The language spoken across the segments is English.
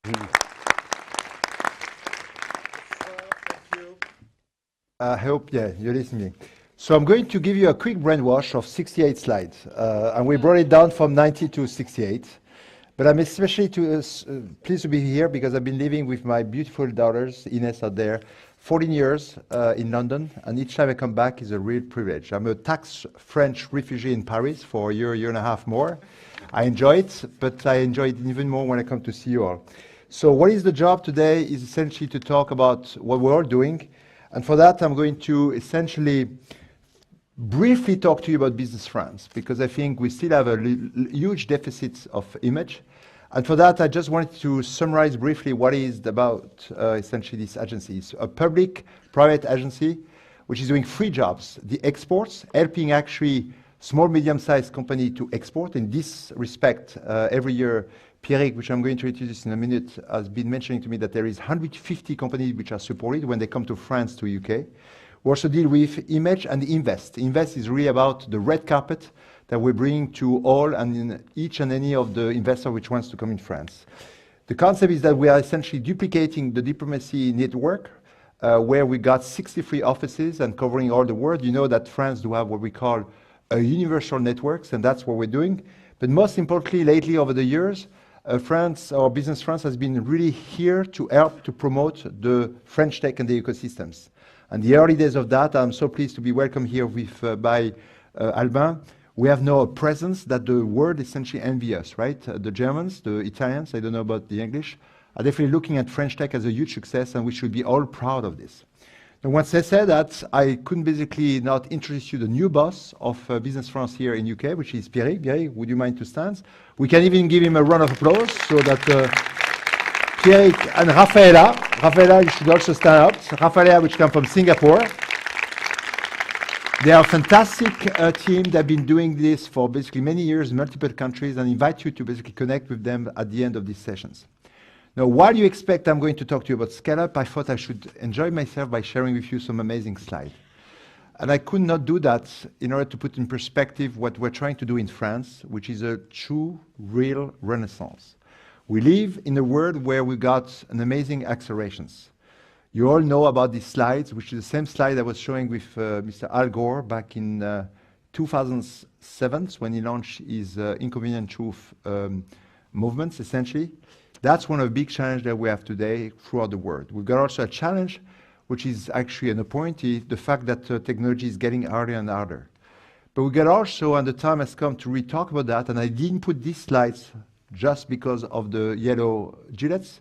Thank you. I hope, you're listening. So I'm going to give you a quick brainwash of 68 slides. And we brought it down from 90 to 68. But I'm especially pleased to be here because I've been living with my beautiful daughters, Ines out there, 14 years in London. And each time I come back is a real privilege. I'm a tax French refugee in Paris for a year and a half more. I enjoy it, but I enjoy it even more when I come to see you all. So what is the job today is essentially to talk about what we're all doing. And for that, I'm going to essentially briefly talk to you about Business France, because I think we still have a huge deficit of image. And for that, I just wanted to summarize briefly what is about essentially this agency. It's a public-private agency which is doing three jobs. The exports, helping actually small, medium-sized company to export. In this respect, every year, Pierrick, which I'm going to introduce in a minute, has been mentioning to me that there is 150 companies which are supported when they come to France, to UK. We also deal with image and invest. Invest is really about the red carpet that we bring to all and in each and any of the investor which wants to come in France. The concept is that we are essentially duplicating the diplomacy network, where we got 63 offices and covering all the world. You know that France do have what we call a universal networks, and that's what we're doing. But most importantly, lately over the years, Business France has been really here to help to promote the French tech and the ecosystems. And the early days of that, I'm so pleased to be welcomed here by Albin. We have now a presence that the world essentially envy us, right? The Germans, the Italians, I don't know about the English, are definitely looking at French tech as a huge success, and we should be all proud of this. And once I said that, I couldn't basically not introduce you the new boss of Business France here in UK, which is Pierrick. Pierrick, would you mind to stand? We can even give him a round of applause so that Pierrick and Rafaela, you should also stand up. Rafaela, which come from Singapore. They are a fantastic team. They've been doing this for basically many years in multiple countries, and invite you to basically connect with them at the end of these sessions. Now, while you expect I'm going to talk to you about ScaleUp, I thought I should enjoy myself by sharing with you some amazing slides. And I could not do that in order to put in perspective what we're trying to do in France, which is a true, real renaissance. We live in a world where we got an amazing accelerations. You all know about these slides, which is the same slide I was showing with Mr. Al Gore back in 2007 when he launched his Inconvenient Truth movements, essentially. That's one of the big challenges that we have today throughout the world. We've got also a challenge, which is actually an opportunity, the fact that technology is getting harder and harder. But we got also, and the time has come to really talk about that, and I didn't put these slides just because of the yellow gilets.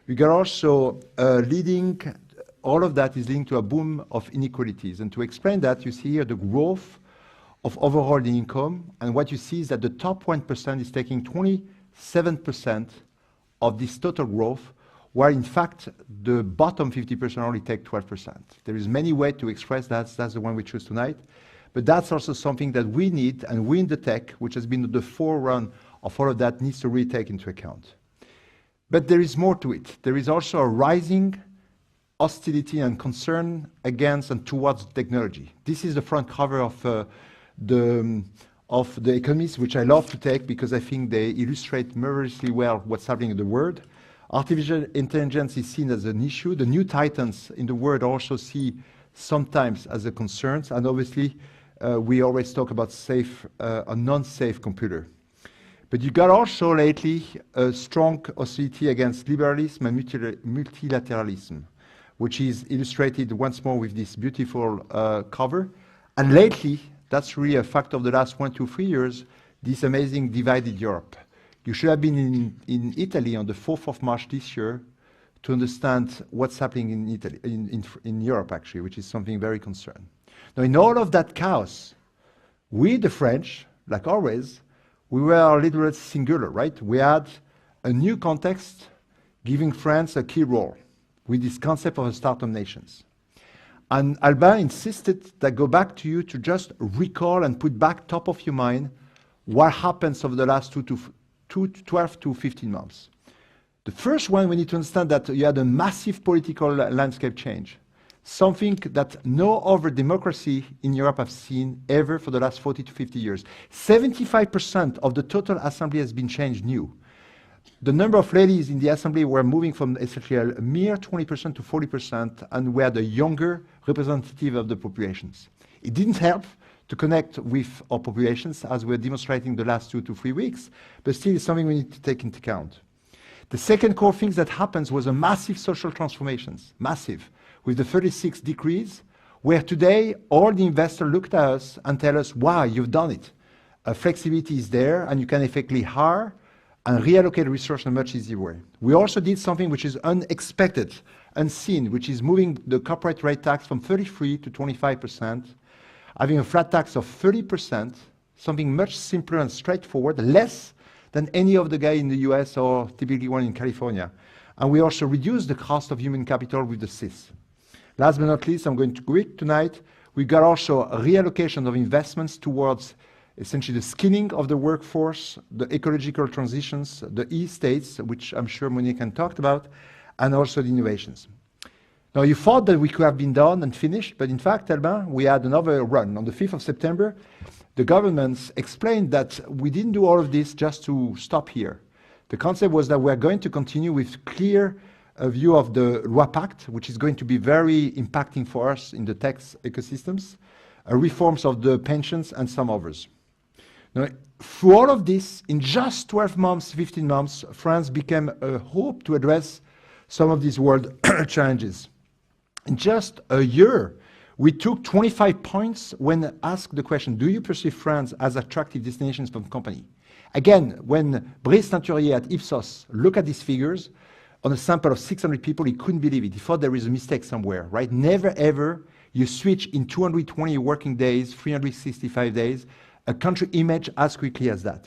We got also all of that is linked to a boom of inequalities. And to explain that, you see here the growth of overall income, and what you see is that the top 1% is taking 27% of this total growth, while in fact the bottom 50% only take 12%. There is many ways to express that. That's the one we choose tonight. But that's also something that we need, and we in the tech, which has been the forerunner of all of that, needs to really take into account. But there is more to it. There is also a rising hostility and concern against and towards technology. This is the front cover of the Economist, which I love to take because I think they illustrate marvelously well what's happening in the world. Artificial intelligence is seen as an issue. The new titans in the world also see sometimes as a concern, and obviously we always talk about safe or non-safe computer. But you got also lately a strong hostility against liberalism and multilateralism, which is illustrated once more with this beautiful cover. And lately, that's really a fact of the last 1 to 3 years, this amazing divided Europe. You should have been in Italy on the 4th of March this year to understand what's happening in Italy, in Europe actually, which is something very concerning. Now, in all of that chaos, we, the French, like always, we were literally singular, right? We had a new context giving France a key role with this concept of a startup nations. And Albin insisted that go back to you to just recall and put back top of your mind what happens over the last 12 to 15 months. The first one, we need to understand that you had a massive political landscape change, something that no other democracy in Europe have seen ever for the last 40 to 50 years. 75% of the total assembly has been changed new. the number of ladies in the assembly were moving from essentially a mere 20% to 40%, and were the younger representative of the populations. It didn't help to connect with our populations, as we're demonstrating the last 2 to 3 weeks, but still it's something we need to take into account. The second core thing that happens was a massive social transformations, massive, with the 36 decrees, where today all the investors looked at us and tell us, wow, you've done it. Flexibility is there, and you can effectively hire and reallocate resources in a much easier way. We also did something which is unexpected, unseen, which is moving the corporate rate tax from 33 to 25%, having a flat tax of 30%, something much simpler and straightforward, less than any of the guy in the US or typically one in California. And we also reduced the cost of human capital with the CIS. Last but not least, I'm going to quick tonight, we got also a reallocation of investments towards essentially the skilling of the workforce, the ecological transitions, the e-states, which I'm sure Monique can talk about, and also the innovations. Now, you thought that we could have been done and finished, but in fact, Albin, we had another run. On the 5th of September, the governments explained that we didn't do all of this just to stop here. The concept was that we're going to continue with clear view of the Loi Pacte, which is going to be very impacting for us in the tax ecosystems, reforms of the pensions, and some others. Now, through all of this, in just 12 months, 15 months, France became a hope to address some of these world challenges. In just a year, we took 25 points when asked the question, do you perceive France as attractive destinations for the company? Again, when Brice Teinturier at Ipsos looked at these figures, on a sample of 600 people, he couldn't believe it. He thought there was a mistake somewhere, right? Never, ever you switch in 220 working days, 365 days, a country image as quickly as that.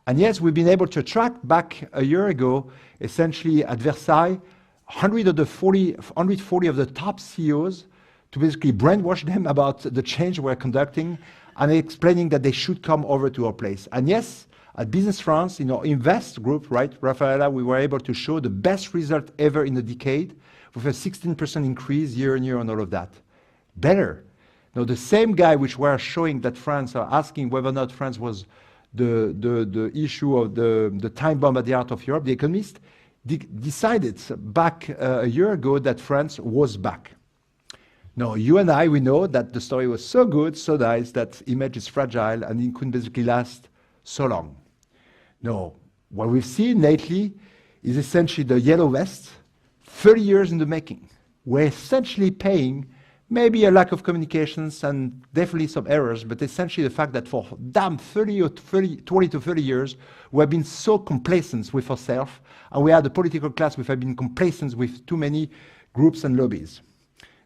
And yes, we've been able to attract back a year ago, essentially at Versailles, 140 of the top CEOs to basically brainwash them about the change we're conducting and explaining that they should come over to our place. And yes, at Business France, in our Invest group, right, Rafaela, we were able to show the best result ever in a decade with a 16% increase year on year on all of that. Better. Now, the same guy which were showing that France, are asking whether or not France was the issue of the time bomb at the heart of Europe, the Economist decided back a year ago that France was back. Now, you and I, we know that the story was so good, so nice, that image is fragile and it couldn't basically last so long. No, what we've seen lately is essentially the yellow vest, 30 years in the making. We're essentially paying maybe a lack of communications and definitely some errors, but essentially the fact that for damn 20 to 30 years, we have been so complacent with ourselves, and we had a political class which have been complacent with too many groups and lobbies.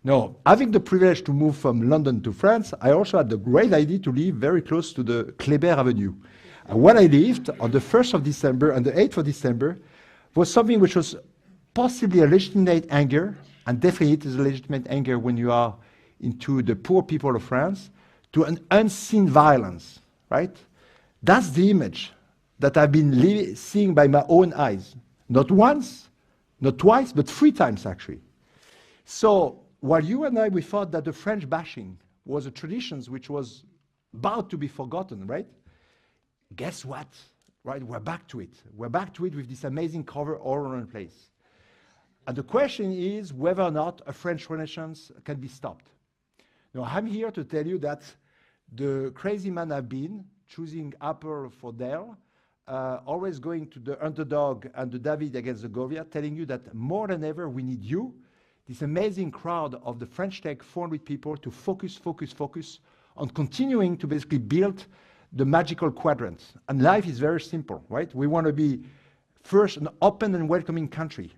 Now, having the privilege to move from London to France, I also had the great idea to live very close to the Kléber Avenue. And when I lived on the 1st of December and the 8th of December was something which was possibly a legitimate anger, and definitely it is a legitimate anger when you are into the poor people of France, to an unseen violence, right? That's the image that I've been seeing by my own eyes. Not once, not twice, but 3 times actually. So while you and I, we thought that the French bashing was a tradition which was about to be forgotten, right? Guess what? Right, we're back to it. We're back to it with this amazing cover all around the place. And the question is whether or not a French Renaissance can be stopped. Now, I'm here to tell you that the crazy man I've been, choosing Apple for Dell, always going to the underdog and the David against the Goliath, telling you that more than ever we need you, this amazing crowd of the French Tech 400 people, to focus on continuing to basically build the magical quadrant. And life is very simple, right? We want to be first an open and welcoming country.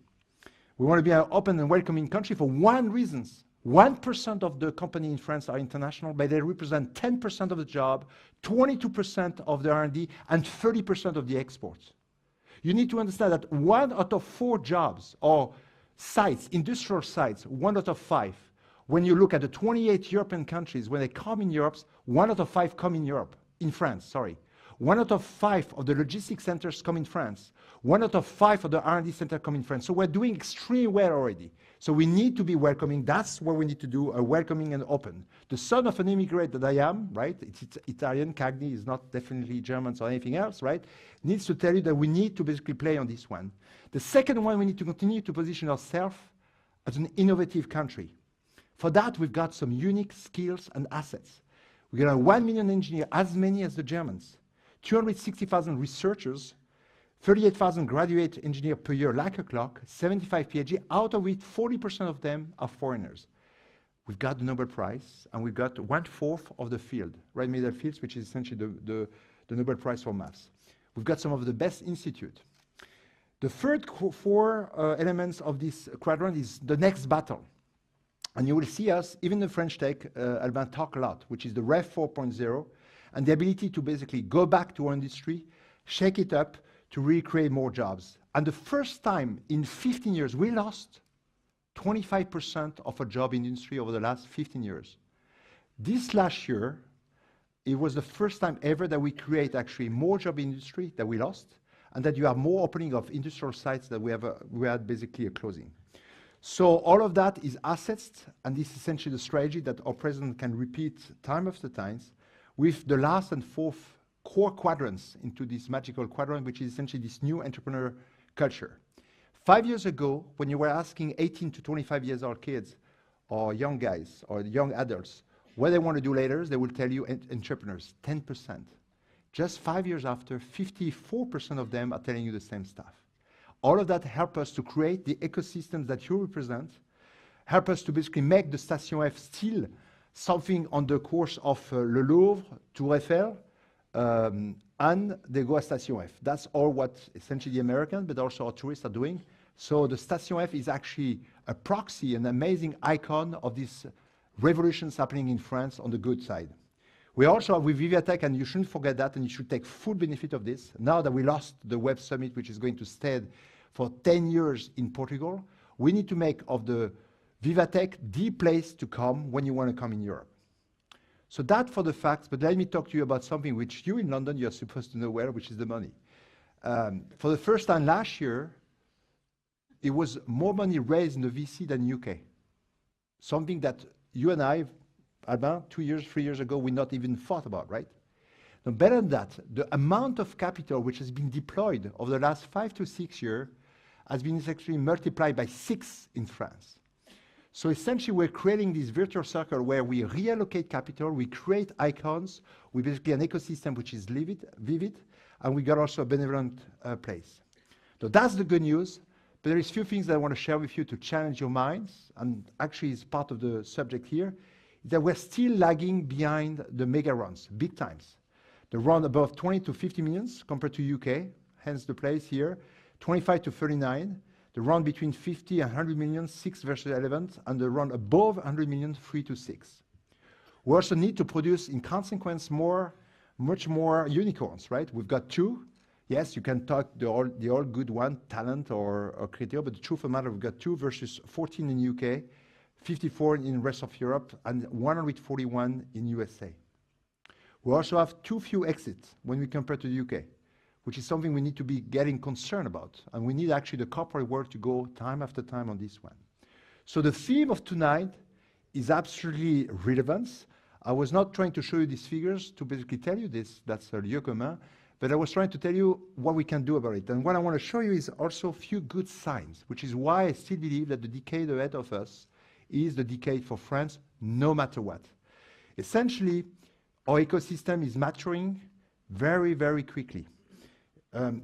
We want to be an open and welcoming country for one reason. 1% of the company in France are international, but they represent 10% of the job, 22% of the R&D, and 30% of the exports. You need to understand that 1 out of 4 jobs or sites, industrial sites, 1 out of 5. When you look at the 28 European countries, when they come in Europe, 1 out of 5 come in Europe, in France, sorry. 1 out of 5 of the logistics centers come in France. 1 out of 5 of the R&D centers come in France. So we're doing extremely well already. So we need to be welcoming. That's what we need to do, welcoming and open. The son of an immigrant that I am, right? It's Italian. Cagni is not definitely German or anything else, right? Needs to tell you that we need to basically play on this one. The second one, we need to continue to position ourselves as an innovative country. For that, we've got some unique skills and assets. We've got 1 million engineers, as many as the Germans, 260,000 researchers, 38,000 graduate engineers per year, like a clock, 75 PhD, out of which 40% of them are foreigners. We've got the Nobel Prize, and we've got 1/4 of the field, right middle fields, which is essentially the Nobel Prize for maths. We've got some of the best institutes. The third four elements of this quadrant is the next battle. And you will see us, even the French tech, Albin talk a lot, which is the Rev 4.0, and the ability to basically go back to our industry, shake it up, to really create more jobs. And the first time in 15 years, we lost 25% of a job in the industry over the last 15 years. This last year, it was the first time ever that we create actually more job in industry that we lost, and that you have more opening of industrial sites that we had basically a closing. So all of that is assets, and this is essentially the strategy that our president can repeat time after time, with the last and fourth core quadrants into this magical quadrant, which is essentially this new entrepreneur culture. 5 years ago, when you were asking 18 to 25 years old kids, or young guys, or young adults, what they want to do later, they will tell you entrepreneurs, 10%. Just 5 years after, 54% of them are telling you the same stuff. All of that help us to create the ecosystems that you represent, help us to basically make the Station F still something on the course of Le Louvre, Tour Eiffel, and they go at Station F. That's all what essentially the Americans, but also our tourists are doing. So the Station F is actually a proxy, an amazing icon of these revolutions happening in France on the good side. We also have with Vivatech, and you shouldn't forget that, and you should take full benefit of this. Now that we lost the Web Summit, which is going to stay for 10 years in Portugal, we need to make of the Vivatech the place to come when you want to come in Europe. So that for the facts, but let me talk to you about something which you in London, you're supposed to know well, which is the money. For the first time last year, it was more money raised in the VC than UK. Something that you and I, Albin, 2 years, 3 years ago, we not even thought about, right? Now, better than that, the amount of capital which has been deployed over the last 5 to 6 years has been actually multiplied by 6 in France. So essentially, we're creating this virtual circle where we reallocate capital, we create icons, we basically an ecosystem which is vivid, and we got also a benevolent place. So that's the good news, but there is few things that I want to share with you to challenge your minds, and actually is part of the subject here, that we're still lagging behind the mega runs, big times. The run above 20 to 50 millions compared to UK, hence the place here, 25 to 39, the run between 50 and 100 million, 6 versus 11, and the run above 100 million, 3 to 6. We also need to produce, in consequence, much more unicorns, right? We've got 2. Yes, you can talk the all good one, talent or Criteo, but the truth of the matter, we've got 2 versus 14 in UK, 54 in the rest of Europe, and 141 in USA. We also have too few exits when we compare to the UK, which is something we need to be getting concerned about. And we need actually the corporate world to go time after time on this one. So the theme of tonight is absolutely relevance. I was not trying to show you these figures to basically tell you this, that's a lieu commun, but I was trying to tell you what we can do about it. And what I want to show you is also a few good signs, which is why I still believe that the decade ahead of us is the decade for France, no matter what. Essentially, our ecosystem is maturing very, very quickly.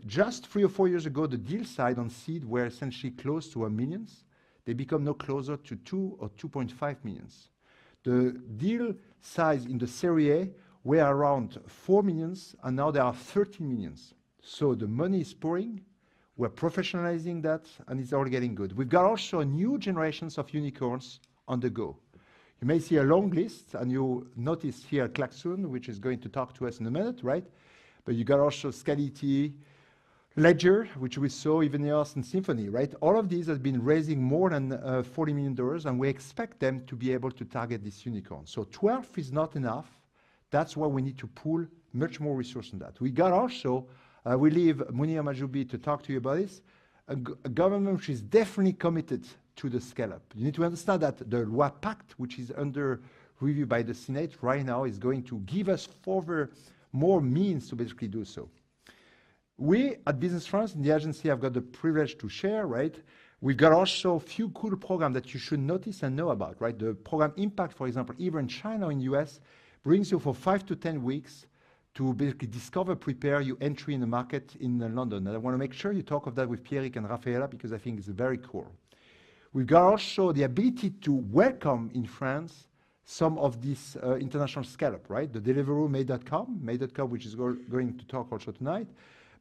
Just 3 or 4 years ago, the deal side on seed were essentially close to 1 million. They become now closer to 2 or 2.5 millions. The deal size in the Serie A were around 4 millions, and now there are 13 millions. So the money is pouring, we're professionalizing that, and it's all getting good. We've got also new generations of unicorns on the go. You may see a long list, and you notice here Klaxoon, which is going to talk to us in a minute, right? But you got also Scality, Ledger, which we saw, Eveneos, and Symphony, right? All of these have been raising more than $40 million, and we expect them to be able to target this unicorn. So 12 is not enough. That's why we need to pull much more resource on that. We got also, we leave Munir Majoubi to talk to you about this, a government which is definitely committed to the scale-up. You need to understand that the Loi Pacte, which is under review by the Senate right now, is going to give us further more means to basically do so. We at Business France, in the agency, have got the privilege to share, right? We've got also a few cool programs that you should notice and know about, right? The program Impact, for example, either in China or in the US, brings you for 5 to 10 weeks to basically discover, prepare your entry in the market in London. And I want to make sure you talk of that with Pierrick and Raffaella because I think it's very cool. We've got also the ability to welcome in France some of this international scale-up, right? The Deliveroo, May.com, which is going to talk also tonight,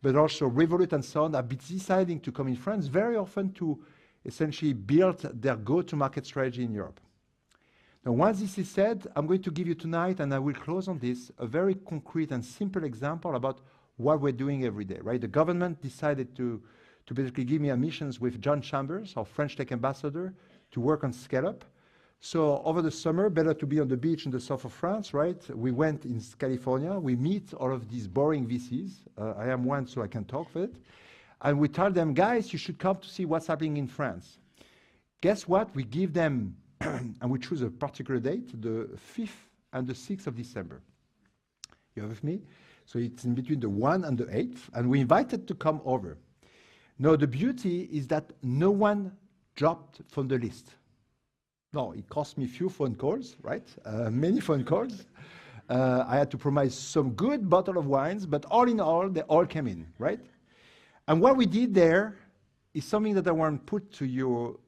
but also Revolut and so on are deciding to come in France very often to essentially build their go-to-market strategy in Europe. Now, once this is said, I'm going to give you tonight, and I will close on this, a very concrete and simple example about what we're doing every day, right? The government decided to basically give me missions with John Chambers, our French tech ambassador, to work on scale-up. So over the summer, better to be on the beach in the south of France, right? We went in California. We meet all of these boring VCs. I am one, so I can talk with it. And we tell them, guys, you should come to see what's happening in France. Guess what? We give them, and we choose a particular date, the 5th and the 6th of December. You with me? So it's in between the 1 and the 8th, and we invited to come over. Now, the beauty is that no one dropped from the list. No, it cost me a few phone calls, right? Many phone calls. I had to promise some good bottle of wines, but all in all, they all came in, right? And what we did there is something that I want to put to your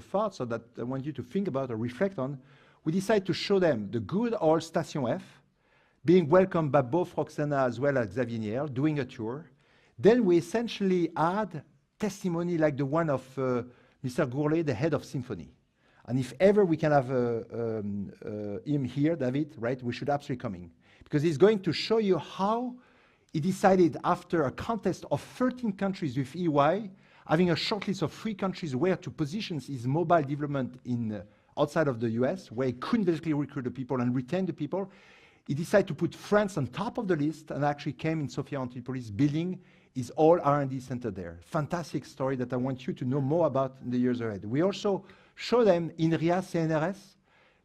thoughts, or that I want you to think about or reflect on. We decided to show them the good old Station F, being welcomed by both Roxana as well as Xavier Niel, doing a tour. Then we essentially add testimony like the one of Mr. Gourlet, the head of Symphony. And if ever we can have him here, David, right, we should absolutely come in. Because he's going to show you how he decided after a contest of 13 countries with EY, having a shortlist of 3 countries where to position his mobile development in outside of the US, where he couldn't basically recruit the people and retain the people, he decided to put France on top of the list and actually came in Sophia Antipolis, building his whole R&D center there. Fantastic story that I want you to know more about in the years ahead. We also show them INRIA, CNRS,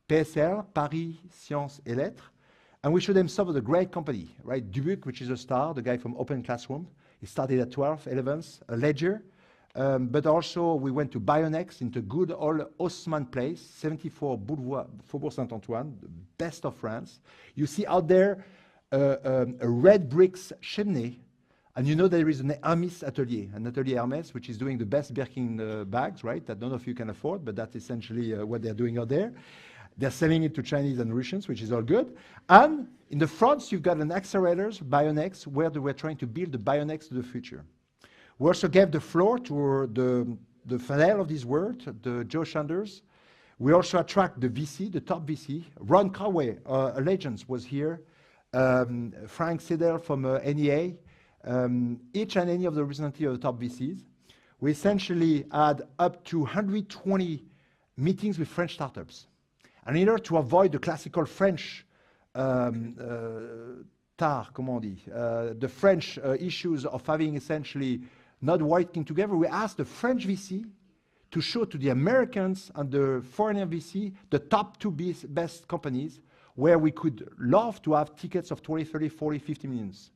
PSL, Paris, Sciences et Lettres, and we show them some of the great company, right? Dubuc, which is a star, the guy from Open Classroom. He started at 12, 11th, a Ledger. But also we went to Bionex into good old Haussmann Place, 74 Boulevard, Faubourg Saint-Antoine, the best of France. You see out there a red bricks chimney, and you know there is an Hermès atelier, an Atelier Hermès, which is doing the best Birkin bags, right? That none of you can afford, but that's essentially what they're doing out there. They're selling it to Chinese and Russians, which is all good. And in the front, you've got an accelerators, Bionex, where we're trying to build the Bionex to the future. We also gave the floor to the Fadel of this world, the Joe Shanders. We also attract the VC, the top VC. Ron Conway, a legend, was here. Frank Siddell from NEA. Each and any of the representatives of the top VCs. We essentially had up to 120 meetings with French startups. And in order to avoid the classical French the French issues of having essentially not working together, we asked the French VC to show to the Americans and the foreign VC the top 2 best companies where we could love to have tickets of 20, 30, 40, 50 millions.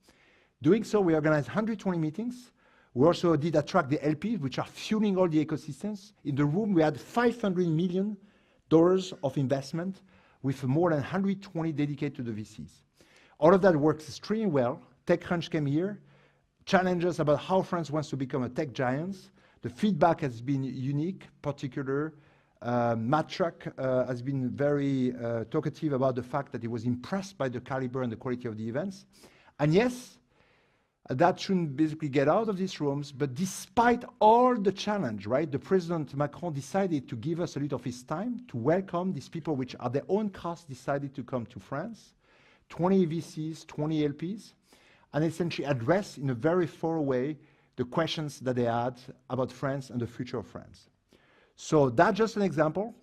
Doing so, we organized 120 meetings. We also did attract the LPs, which are fueling all the ecosystems. In the room, we had $500 million of investment with more than 120 dedicated to the VCs. All of that works extremely well. TechCrunch came here, challenged us about how France wants to become a tech giant. The feedback has been unique, particular. Matt Truck has been very talkative about the fact that he was impressed by the caliber and the quality of the events. And yes, that shouldn't basically get out of these rooms, but despite all the challenge, right, the President Macron decided to give us a little of his time to welcome these people which at their own cost decided to come to France, 20 VCs, 20 LPs, and essentially address in a very thorough way the questions that they had about France and the future of France. So that's just an example.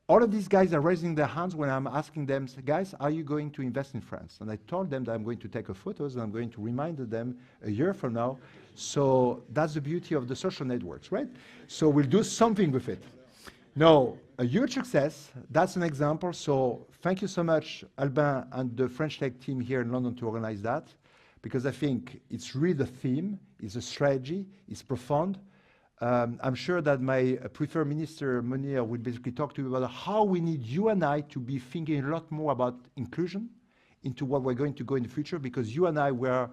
all of these guys are raising their hands when I'm asking them, guys, are you going to invest in France? And I told them that I'm going to take a photos and I'm going to remind them a year from now. So that's the beauty of the social networks, right? So we'll do something with it. No, a huge success. That's an example. So thank you so much, Albin and the French Tech team here in London to organize that, because I think it's really the theme, it's a strategy, it's profound. I'm sure that my preferred minister, Munir, will basically talk to you about how we need you and I to be thinking a lot more about inclusion into what we're going to go in the future, because you and I were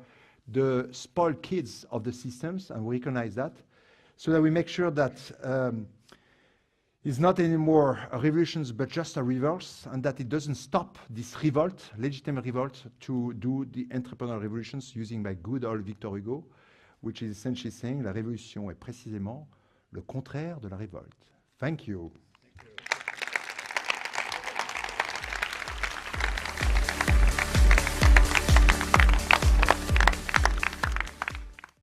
the spoiled kids of the systems, and we recognize that, so that we make sure that it's not anymore a revolution, but just a reverse, and that it doesn't stop this revolt, legitimate revolt, to do the entrepreneurial revolutions using my good old Victor Hugo, which is essentially saying la révolution est précisément le contraire de la révolte. Thank you.